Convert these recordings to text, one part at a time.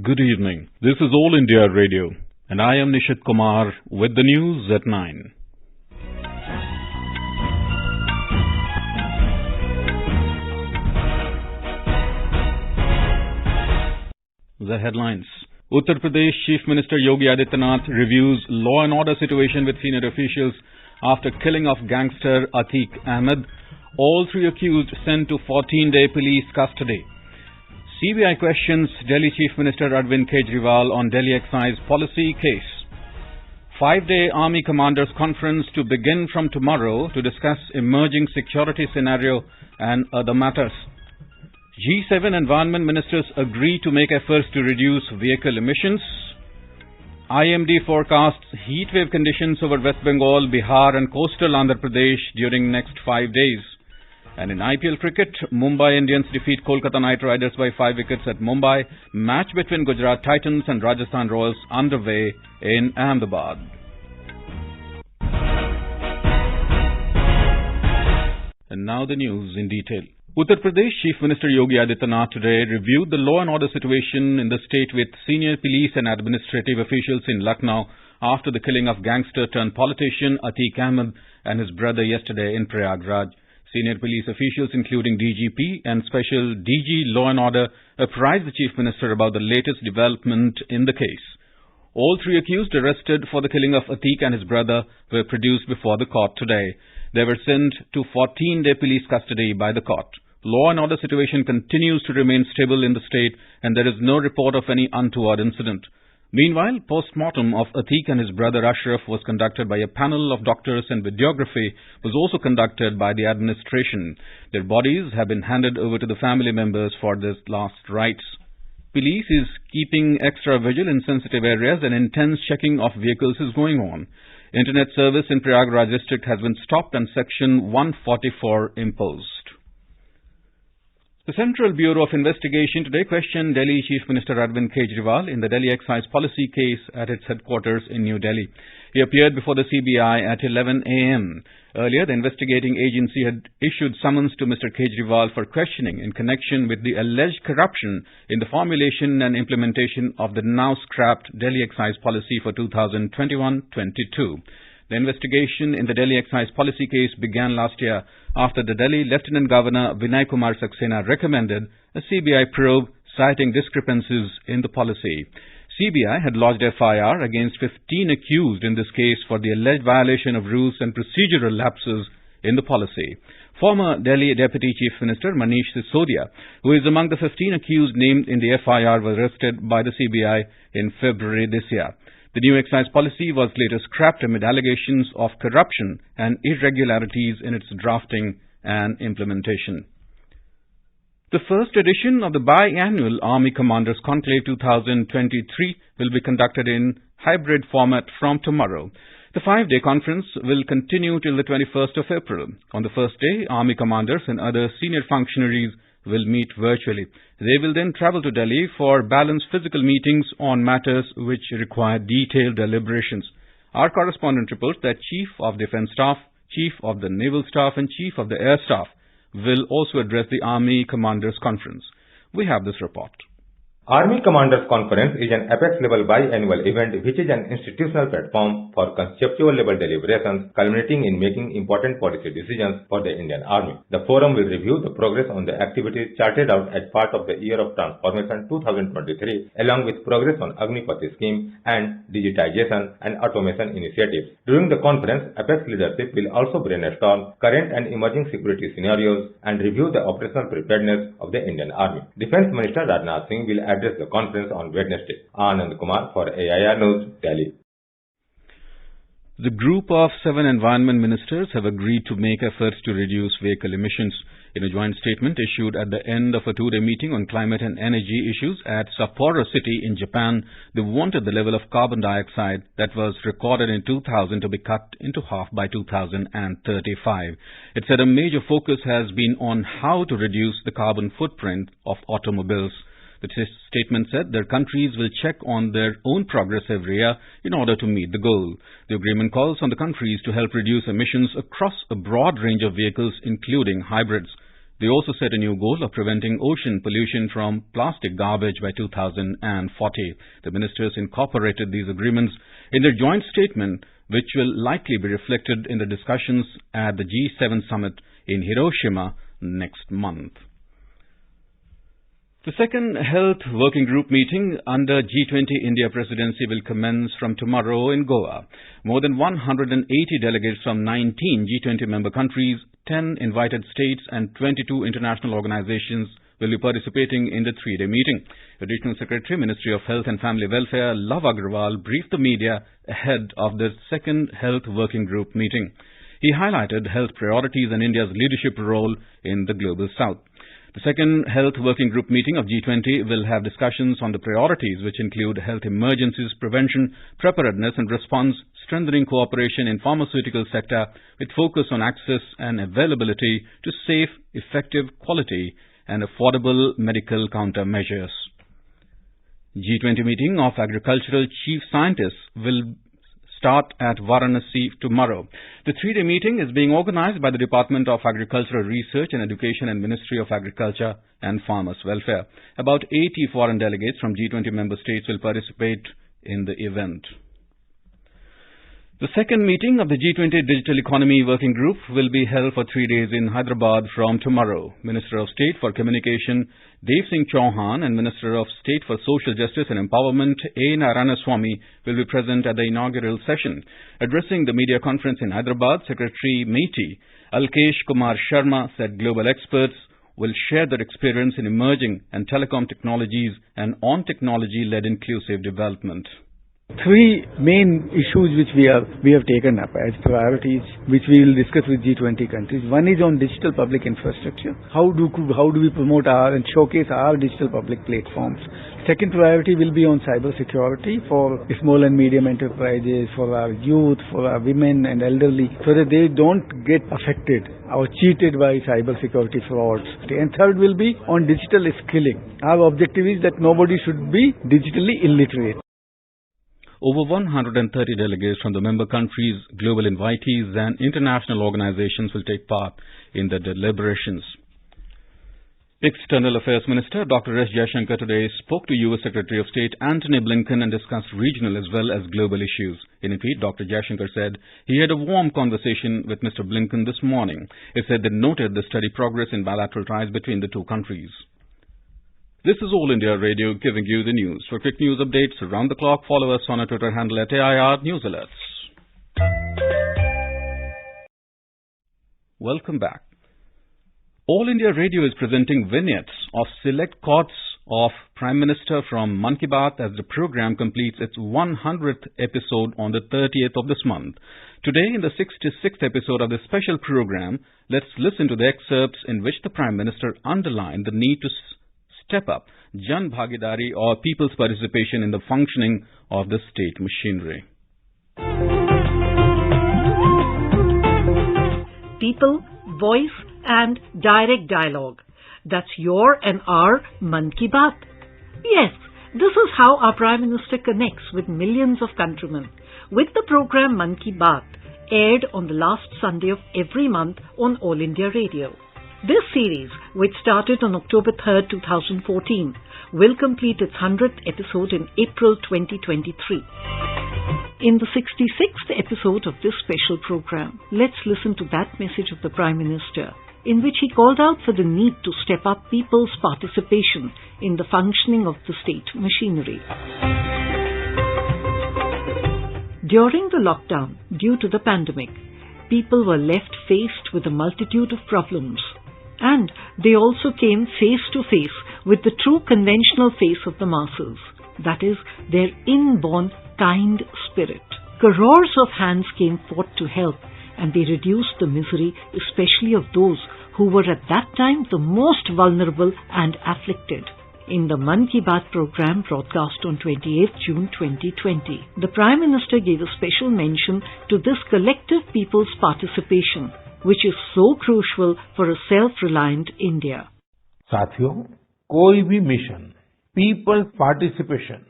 Good evening. This is All India Radio, and I am Nishit Kumar with the news at 9. The headlines. Uttar Pradesh Chief Minister Yogi Adityanath reviews law and order situation with senior officials after killing of gangster Atiq Ahmad. All three accused sent to 14-day police custody. CBI questions Delhi Chief Minister Arvind Kejriwal on Delhi Excise policy case. 5-day Army Commanders Conference to begin from tomorrow to discuss emerging security scenario and other matters. G7 environment ministers agree to make efforts to reduce vehicle emissions. IMD forecasts heatwave conditions over West Bengal, Bihar and coastal Andhra Pradesh during next 5 days. And in IPL Cricket, Mumbai Indians defeat Kolkata Knight Riders by 5 wickets at Mumbai. Match between Gujarat Titans and Rajasthan Royals underway in Ahmedabad. And now the news in detail. Uttar Pradesh Chief Minister Yogi Adityanath today reviewed the law and order situation in the state with senior police and administrative officials in Lucknow after the killing of gangster-turned-politician Atiq Ahmad and his brother yesterday in Prayagraj. Senior police officials including DGP and Special DG Law and Order apprised the Chief Minister about the latest development in the case. All three accused arrested for the killing of Atiq and his brother were produced before the court today. They were sent to 14-day police custody by the court. Law and order situation continues to remain stable in the state and there is no report of any untoward incident. Meanwhile, post-mortem of Atiq and his brother Ashraf was conducted by a panel of doctors and videography was also conducted by the administration. Their bodies have been handed over to the family members for their last rites. Police is keeping extra vigil in sensitive areas and intense checking of vehicles is going on. Internet service in Prayagraj district has been stopped and Section 144 imposed. The Central Bureau of Investigation today questioned Delhi Chief Minister Arvind Kejriwal in the Delhi Excise policy case at its headquarters in New Delhi. He appeared before the CBI at 11 a.m. Earlier, the investigating agency had issued summons to Mr. Kejriwal for questioning in connection with the alleged corruption in the formulation and implementation of the now scrapped Delhi Excise policy for 2021-22. The investigation in the Delhi Excise policy case began last year after the Delhi Lieutenant Governor Vinay Kumar Saxena recommended a CBI probe citing discrepancies in the policy. CBI had lodged FIR against 15 accused in this case for the alleged violation of rules and procedural lapses in the policy. Former Delhi Deputy Chief Minister Manish Sisodia, who is among the 15 accused named in the FIR, was arrested by the CBI in February this year. The new excise policy was later scrapped amid allegations of corruption and irregularities in its drafting and implementation. The first edition of the biannual Army Commanders Conclave 2023 will be conducted in hybrid format from tomorrow. The 5-day conference will continue till the 21st of April. On the first day, Army commanders and other senior functionaries will meet virtually. They will then travel to Delhi for balanced physical meetings on matters which require detailed deliberations. Our correspondent reports that Chief of Defence Staff, Chief of the Naval Staff and Chief of the Air Staff will also address the Army Commanders Conference. We have this report. Army Commanders Conference is an apex-level biannual event which is an institutional platform for conceptual-level deliberations culminating in making important policy decisions for the Indian Army. The forum will review the progress on the activities charted out as part of the Year of Transformation 2023 along with progress on Agnipati scheme and digitization and automation initiatives. During the conference, apex leadership will also brainstorm current and emerging security scenarios and review the operational preparedness of the Indian Army. Defence Minister Rajnath Singh will address the conference on Wednesday. Anand Kumar for AIR News, Delhi. The group of 7 environment ministers have agreed to make efforts to reduce vehicle emissions. In a joint statement issued at the end of a 2-day meeting on climate and energy issues at Sapporo City in Japan, they wanted the level of carbon dioxide that was recorded in 2000 to be cut into half by 2035. It said a major focus has been on how to reduce the carbon footprint of automobiles. The statement said their countries will check on their own progress every year in order to meet the goal. The agreement calls on the countries to help reduce emissions across a broad range of vehicles, including hybrids. They also set a new goal of preventing ocean pollution from plastic garbage by 2040. The ministers incorporated these agreements in their joint statement, which will likely be reflected in the discussions at the G7 summit in Hiroshima next month. The second Health Working Group meeting under G20 India presidency will commence from tomorrow in Goa. More than 180 delegates from 19 G20 member countries, 10 invited states and 22 international organizations will be participating in the three-day meeting. Additional Secretary, Ministry of Health and Family Welfare, Love Agrawal, briefed the media ahead of the second Health Working Group meeting. He highlighted health priorities and India's leadership role in the Global South. The second Health Working Group meeting of G20 will have discussions on the priorities, which include health emergencies, prevention, preparedness and response, strengthening cooperation in pharmaceutical sector with focus on access and availability to safe, effective, quality and affordable medical countermeasures. G20 meeting of agricultural chief scientists will start at Varanasi tomorrow. The three-day meeting is being organized by the Department of Agricultural Research and Education and Ministry of Agriculture and Farmers Welfare. About 80 foreign delegates from G20 member states will participate in the event. The second meeting of the G20 Digital Economy Working Group will be held for 3 days in Hyderabad from tomorrow. Minister of State for Communication Dev Singh Chauhan and Minister of State for Social Justice and Empowerment A. Narayanaswamy will be present at the inaugural session. Addressing the media conference in Hyderabad, Secretary MeitY Alkesh Kumar Sharma said global experts will share their experience in emerging and telecom technologies and on technology-led inclusive development. Three main issues which we have taken up as priorities, which we will discuss with G20 countries. One is on digital public infrastructure. How do we promote our and showcase our digital public platforms? Second priority will be on cyber security for small and medium enterprises, for our youth, for our women and elderly, so that they don't get affected or cheated by cyber security frauds. And third will be on digital skilling. Our objective is that nobody should be digitally illiterate. Over 130 delegates from the member countries, global invitees and international organizations will take part in the deliberations. External Affairs Minister Dr. S. Jaishankar today spoke to U.S. Secretary of State Antony Blinken and discussed regional as well as global issues. In a tweet, Dr. Jaishankar said he had a warm conversation with Mr. Blinken this morning. He said they noted the steady progress in bilateral ties between the two countries. This is All India Radio giving you the news. For quick news updates around the clock, follow us on our Twitter handle at AIR News Alerts. Welcome back. All India Radio is presenting vignettes of select quotes of Prime Minister from Mann Ki Baat as the program completes its 100th episode on the 30th of this month. Today, in the 66th episode of this special program, let's listen to the excerpts in which the Prime Minister underlined the need to step up Jan Bhagidari or people's participation in the functioning of the state machinery. People, voice and direct dialogue. That's your and our Mann Ki Baat. Yes, this is how our Prime Minister connects with millions of countrymen. With the program Mann Ki Baat, aired on the last Sunday of every month on All India Radio. This series, which started on October 3rd, 2014, will complete its 100th episode in April 2023. In the 66th episode of this special program, let's listen to that message of the Prime Minister, in which he called out for the need to step up people's participation in the functioning of the state machinery. During the lockdown, due to the pandemic, people were left faced with a multitude of problems. And they also came face to face with the true conventional face of the masses, that is, their inborn kind spirit. Crores of hands came forth to help, and they reduced the misery, especially of those who were at that time the most vulnerable and afflicted. In the Mann Ki Baat program broadcast on 28th June 2020, the Prime Minister gave a special mention to this collective people's participation, which is so crucial for a self-reliant India. साथियों, कोई भी mission people participation,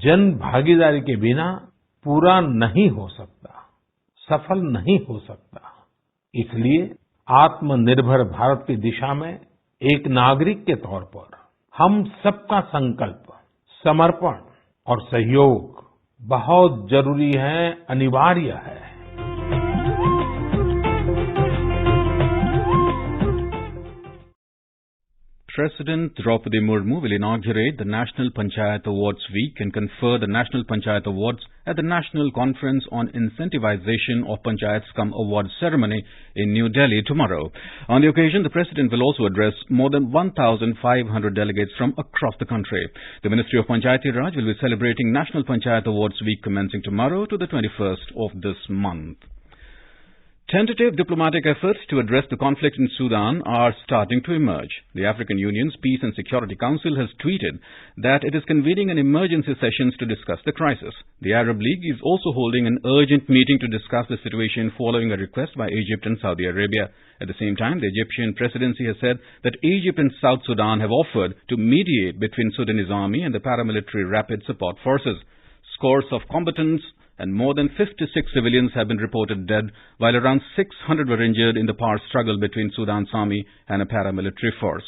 जन भागीदारी के बिना पूरा नहीं हो सकता, सफल नहीं हो सकता। इसलिए आत्मनिर्भर भारत की दिशा में एक नागरिक के तौर पर हम सबका संकल्प, समर्पण और सहयोग बहुत जरूरी है, अनिवार्य है। President Draupadi Murmu will inaugurate the National Panchayat Awards Week and confer the National Panchayat Awards at the National Conference on Incentivization of Panchayats Cum Awards ceremony in New Delhi tomorrow. On the occasion, the President will also address more than 1,500 delegates from across the country. The Ministry of Panchayati Raj will be celebrating National Panchayat Awards Week commencing tomorrow to the 21st of this month. Tentative diplomatic efforts to address the conflict in Sudan are starting to emerge. The African Union's Peace and Security Council has tweeted that it is convening an emergency sessions to discuss the crisis. The Arab League is also holding an urgent meeting to discuss the situation following a request by Egypt and Saudi Arabia. At the same time, the Egyptian presidency has said that Egypt and South Sudan have offered to mediate between Sudanese army and the paramilitary rapid support forces. Scores of combatants and more than 56 civilians have been reported dead, while around 600 were injured in the power struggle between Sudan's army and a paramilitary force.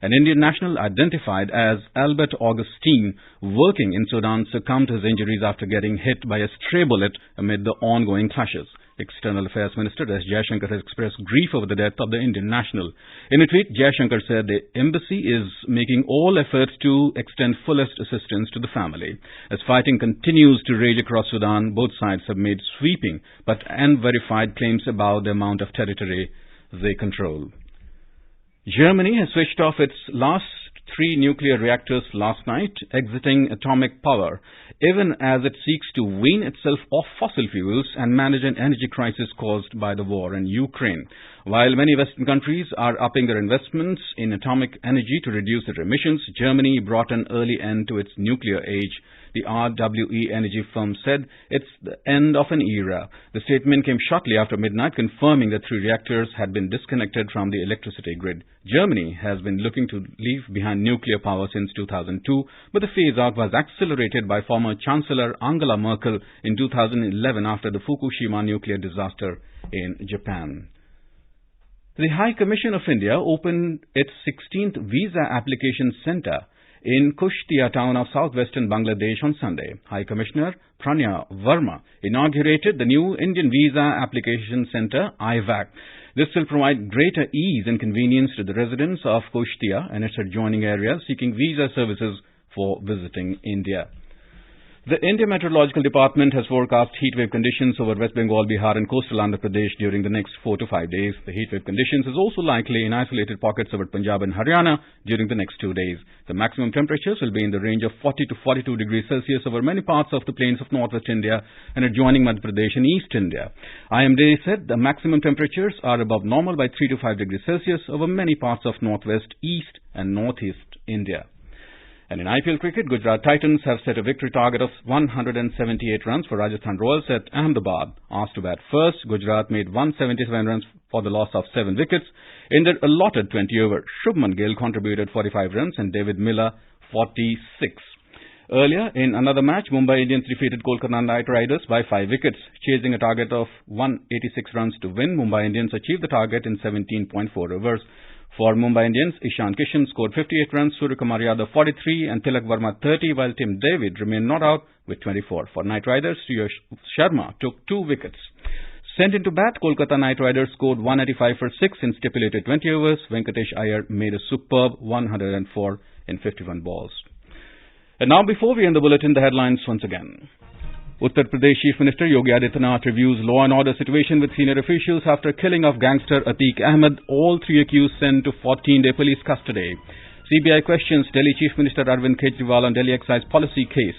An Indian national identified as Albert Augustine, working in Sudan, succumbed to his injuries after getting hit by a stray bullet amid the ongoing clashes. External Affairs Minister S. Jaishankar has expressed grief over the death of the Indian national. In a tweet, Jaishankar said the embassy is making all efforts to extend fullest assistance to the family. As fighting continues to rage across Sudan, both sides have made sweeping but unverified claims about the amount of territory they control. Germany has switched off its last 3 nuclear reactors last night, exiting atomic power, even as it seeks to wean itself off fossil fuels and manage an energy crisis caused by the war in Ukraine. While many Western countries are upping their investments in atomic energy to reduce their emissions, Germany brought an early end to its nuclear age. The RWE energy firm said it's the end of an era. The statement came shortly after midnight, confirming that 3 reactors had been disconnected from the electricity grid. Germany has been looking to leave behind nuclear power since 2002, but the phase-out was accelerated by former Chancellor Angela Merkel in 2011 after the Fukushima nuclear disaster in Japan. The High Commission of India opened its 16th Visa Application Centre in Kushtia town of southwestern Bangladesh on Sunday. High Commissioner Pranya Verma inaugurated the new Indian Visa Application Centre, IVAC. This will provide greater ease and convenience to the residents of Kushtia and its adjoining areas seeking visa services for visiting India. The Indian Meteorological Department has forecast heatwave conditions over West Bengal, Bihar and coastal Andhra Pradesh during the next 4 to 5 days. The heatwave conditions is also likely in isolated pockets over Punjab and Haryana during the next 2 days. The maximum temperatures will be in the range of 40 to 42 degrees Celsius over many parts of the plains of northwest India and adjoining Madhya Pradesh and East India. IMD said the maximum temperatures are above normal by 3 to 5 degrees Celsius over many parts of northwest, east and northeast India. And in IPL Cricket, Gujarat Titans have set a victory target of 178 runs for Rajasthan Royals at Ahmedabad. Asked to bat first, Gujarat made 177 runs for the loss of 7 wickets. In their allotted 20 overs, Shubman Gill contributed 45 runs and David Miller 46. Earlier, in another match, Mumbai Indians defeated Kolkata Knight Riders by 5 wickets. Chasing a target of 186 runs to win, Mumbai Indians achieved the target in 17.4 overs. For Mumbai Indians, Ishan Kishan scored 58 runs, Suryakumar Yadav 43 and Tilak Verma 30, while Tim David remained not out with 24. For Knight Riders, Suyash Sharma took 2 wickets. Sent into bat, Kolkata Knight Riders scored 185 for 6 in stipulated 20 overs. Venkatesh Iyer made a superb 104 in 51 balls. And now, before we end the bulletin, the headlines once again. Uttar Pradesh Chief Minister Yogi Adityanath reviews law and order situation with senior officials after killing of Gangster Atiq Ahmad. All 3 accused sent to 14-day police custody. CBI questions Delhi Chief Minister Arvind Kejriwal on Delhi Excise policy case.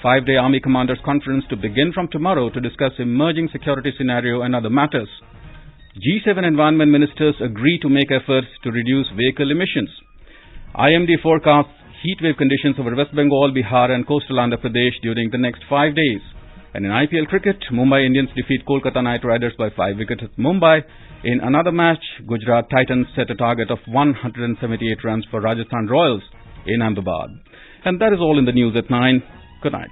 5-day Army Commanders Conference to begin from tomorrow to discuss emerging security scenario and other matters. G7 environment ministers agree to make efforts to reduce vehicle emissions. IMD forecasts heatwave conditions over West Bengal, Bihar and coastal Andhra Pradesh during the next 5 days. And in IPL Cricket, Mumbai Indians defeat Kolkata Knight Riders by 5 wickets at Mumbai. In another match, Gujarat Titans set a target of 178 runs for Rajasthan Royals in Ahmedabad. And that is all in the news at 9. Good night.